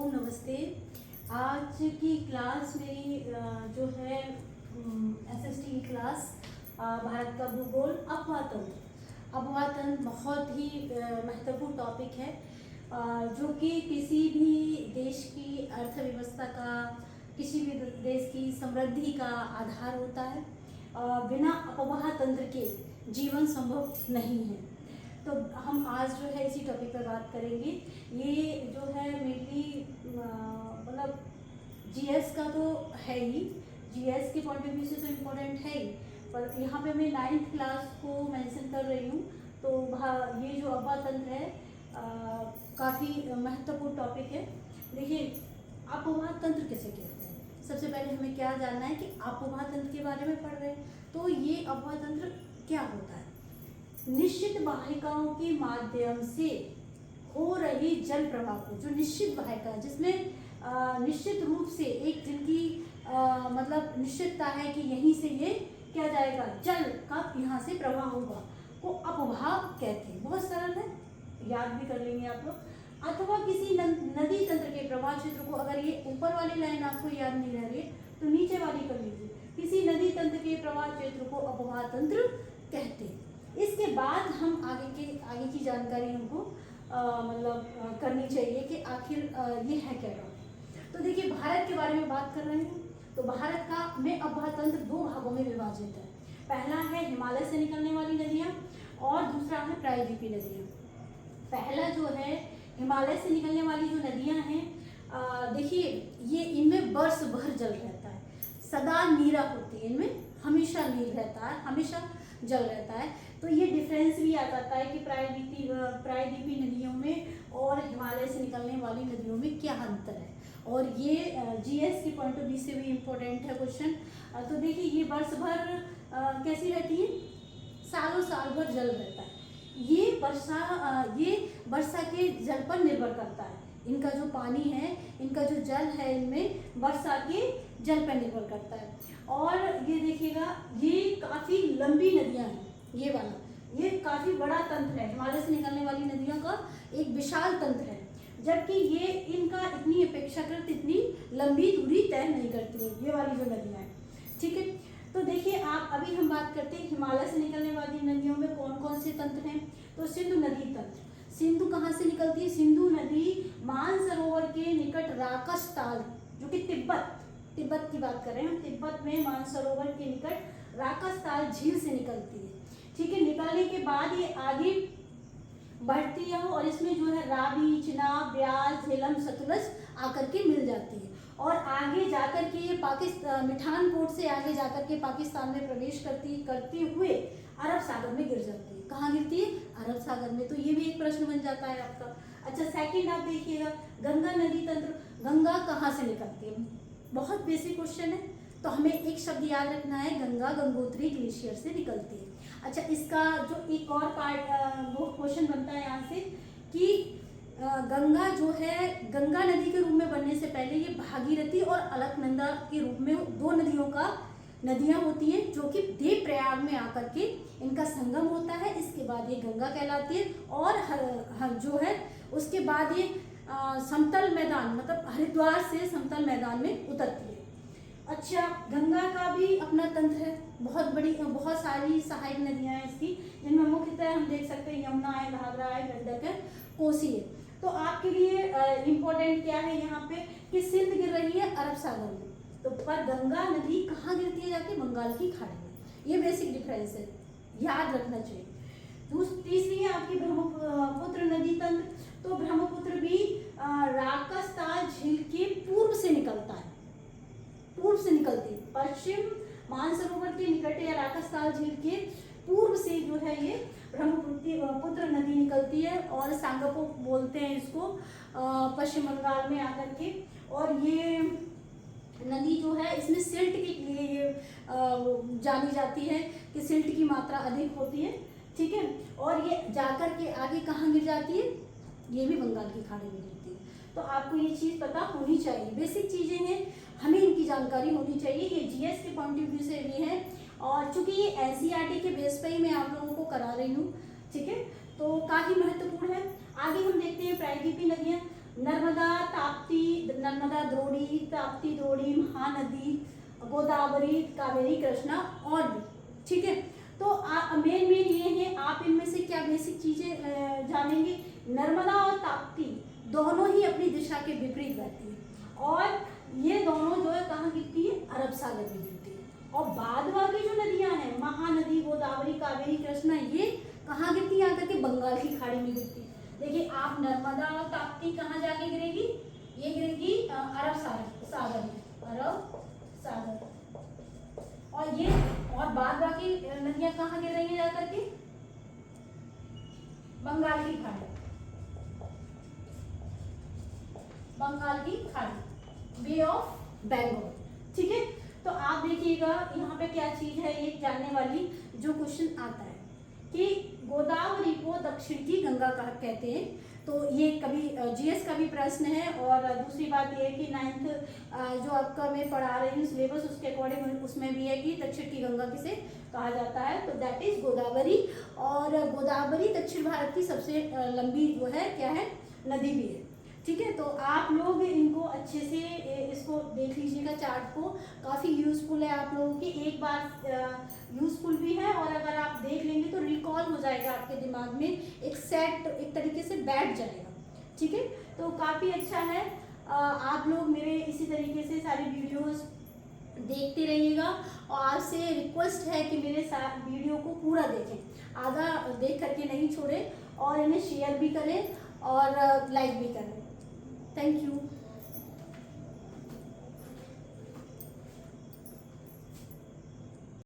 ओम नमस्ते। आज की क्लास मेरी जो है एसएसटी की क्लास भारत का भूगोल अपवाह तंत्र बहुत ही महत्वपूर्ण टॉपिक है जो कि किसी भी देश की अर्थव्यवस्था का, किसी भी देश की समृद्धि का आधार होता है। बिना अपवाह तंत्र के जीवन संभव नहीं है। तो हम आज जो है इसी टॉपिक पर बात करेंगे। ये जो है मेनली मतलब जीएस का तो है ही, जीएस के पॉइंट ऑफ व्यू से तो इम्पोर्टेंट है ही, पर यहाँ पे मैं 9th क्लास को मेंशन कर रही हूँ। तो ये जो अपवाह तंत्र है काफ़ी महत्वपूर्ण टॉपिक है। देखिए, अपवाह तंत्र किसे कहते हैं? सबसे पहले हमें क्या जानना है कि अपवाह तंत्र के बारे में पढ़ रहे हैं। तो ये अपवाह तंत्र क्या होता है? निश्चित वाहिकाओं के माध्यम से हो रही जल प्रवाह को, जो निश्चित वाहिका जिसमें निश्चित रूप से एक जिनकी मतलब निश्चितता है कि यहीं से ये क्या जाएगा, जल का यहाँ से प्रवाह होगा, को अपवाह कहते हैं। बहुत सरल है, याद भी कर लेंगे आप लोग। अथवा किसी नदी तंत्र के प्रवाह क्षेत्र को, अगर ये ऊपर वाली लाइन आपको याद नहीं रह रही तो नीचे वाली कर लीजिए। किसी नदी तंत्र के प्रवाह क्षेत्र को अपवाह तंत्र कहते हैं। इसके बाद हम आगे की जानकारी हमको मतलब करनी चाहिए कि आखिर ये है क्या टॉपिक। तो देखिए, भारत के बारे में बात कर रहे हैं तो भारत का में अपवाह तंत्र दो भागों में विभाजित है। पहला है हिमालय से निकलने वाली नदियाँ और दूसरा है प्रायद्वीपीय नदियाँ। पहला जो है हिमालय से निकलने वाली जो नदियाँ हैं, देखिए ये इनमें वर्ष भर जल रहता है, सदा नीरा होती है, इनमें हमेशा नीर रहता है, हमेशा जल रहता है। तो ये डिफरेंस भी आ जाता है कि प्रायद्वीपीय नदियों में और हिमालय से निकलने वाली नदियों में क्या अंतर है। और ये जीएस के पॉइंट ऑफ व्यू से भी इम्पोर्टेंट है क्वेश्चन। तो देखिए, ये वर्ष भर कैसी रहती है, सालों साल भर जल रहता है। ये वर्षा के जल पर निर्भर करता है। इनका जो पानी है, इनका जो जल है, इनमें वर्षा के जल पर निर्भर करता है। और ये देखिएगा, ये काफ़ी लंबी नदियाँ हैं। ये काफ़ी बड़ा तंत्र है। हिमालय से निकलने वाली नदियों का एक विशाल तंत्र है, जबकि ये इनका इतनी अपेक्षाकृत इतनी लंबी दूरी तय नहीं करती है, ये वाली जो नदियाँ हैं। ठीक है, तो देखिए आप, अभी हम बात करते हैं हिमालय से निकलने वाली नदियों में कौन कौन से तंत्र हैं। तो सिंधु नदी तंत्र। सिंधु कहाँ से निकलती है? सिंधु नदी मानसरोवर के निकट राकस ताल, जो कि तिब्बत की बात कर रहे हैं हम, तिब्बत में मानसरोवर के निकट राकस ताल झील से निकलती है। ठीक है, निकलने के बाद ये आगे बढ़ती है और इसमें जो है रावी, चिनाब, ब्यास, झेलम, सतलज आकर के मिल जाती है। और आगे जाकर के ये मिठान कोट से आगे जाकर के पाकिस्तान में प्रवेश करते हुए अरब सागर में गिर जाती है। कहाँ गिरती है? अरब सागर में। तो ये भी एक प्रश्न बन जाता है आपका। अच्छा, सेकंड आप देखिएगा, गंगा नदी तंत्र। गंगा कहाँ से निकलती है? बहुत बेसिक क्वेश्चन है, तो हमें एक शब्द याद रखना है, गंगा गंगोत्री ग्लेशियर से निकलती है। अच्छा, इसका जो एक और पार्ट वो क्वेश्चन बनता है यहाँ से कि गंगा जो है, गंगा नदी के रूप में बनने से पहले ये भागीरथी और अलकनंदा के रूप में दो नदियाँ होती हैं, जो कि देवप्रयाग में आकर के इनका संगम होता है। इसके बाद ये गंगा कहलाती है और जो है उसके बाद ये समतल मैदान, मतलब हरिद्वार से समतल मैदान में उतरती है। अच्छा, गंगा का भी अपना तंत्र है, बहुत सारी सहायक नदियाँ हैं इसकी, जिनमें मुख्यतः हम देख सकते हैं यमुना है, घाघरा है, गंडक है, कोसी है। तो आपके लिए इम्पोर्टेंट क्या है यहाँ पे कि सिंध गिर रही है अरब सागर में, तो पर गंगा नदी कहाँ गिरती है? जाके बंगाल की खाड़ी में। ये बेसिक डिफरेंस है, याद रखना चाहिए। तीसरी है आपकी ब्रह्मपुत्र नदी तंत्र। तो ब्रह्मपुत्र भी राकस ताल झील के पूर्व से निकलता है, पूर्व से निकलती है, पश्चिम मानसरोवर के निकट या राकस ताल झील के पूर्व से जो है ये ब्रह्मपुत्र नदी निकलती है। और सांगपो बोलते हैं इसको, पश्चिम बंगाल में आकर के। और ये नदी जो है, इसमें सिल्ट के लिए ये जानी जाती है कि सिल्ट की मात्रा अधिक होती है। ठीक है, और ये जाकर के आगे कहाँ गिर जाती है? ये भी बंगाल की खाड़ी में गिरती है। तो आपको ये चीज़ पता होनी चाहिए, बेसिक चीज़ें हैं, हमें इनकी जानकारी होनी चाहिए। ये जीएस के पॉइंट ऑफ व्यू से भी है, और चूंकि ये एनसीईआरटी के बेस पर ही मैं आप लोगों को करा रही हूँ। ठीक है, तो काफ़ी महत्वपूर्ण है। आगे हम देखते हैं प्रायद्वीपीय नदियाँ। नर्मदा, ताप्ती, नर्मदा, द्रोणी, ताप्ती, द्रोणी, महानदी, गोदावरी, कावेरी, कृष्णा और भी। ठीक है, तो मेन ये है, आप इनमें से क्या बेसिक चीजें जानेंगे। नर्मदा और ताप्ती दोनों ही अपनी दिशा के विपरीत बहती है और ये दोनों जो है कहाँ गिरती है, अरब सागर में गिरती है। और बाद वाली जो नदियां हैं, महानदी, गोदावरी, कावेरी, कृष्णा, ये कहाँ गिरती है, आकर के बंगाल की खाड़ी में गिरती है। देखिए आप, नर्मदा और ताप्ती कहाँ जाके गिरेगी, ये गिरेगी अरब सागर में, अरब सागर। और ये और बाद बाकी नदियां कहाँ गिर रही है जाकर के, बंगाल की खाड़ी, बंगाल की खाड़ी, बे ऑफ बंगाल। ठीक है, तो आप देखिएगा यहाँ पे क्या चीज है ये जानने वाली, जो क्वेश्चन आता है कि गोदावरी को दक्षिण की गंगा कहते हैं। तो ये कभी जीएस का भी प्रश्न है। और दूसरी बात ये है कि 9th जो आपका मैं पढ़ा रही हूँ सिलेबस, उसके अकॉर्डिंग उसमें भी है कि दक्षिण की गंगा किसे कहा जाता है, तो दैट इज गोदावरी। और गोदावरी दक्षिण भारत की सबसे लंबी जो है क्या है, नदी भी है। ठीक है, तो आप लोग इनको अच्छे से इसको देख लीजिएगा, चार्ट को, काफ़ी यूज़फुल है आप लोगों की, एक बार यूज़फुल भी है और अगर आप देख लेंगे तो रिकॉल हो जाएगा आपके दिमाग में, एक सेट एक तरीके से बैठ जाएगा। ठीक है, तो काफ़ी अच्छा है। आप लोग मेरे इसी तरीके से सारी वीडियोस देखते रहिएगा और आपसे रिक्वेस्ट है कि मेरे वीडियो को पूरा देखें, आधा देख करके नहीं छोड़ें और इन्हें शेयर भी करें और लाइक भी करें। Thank you.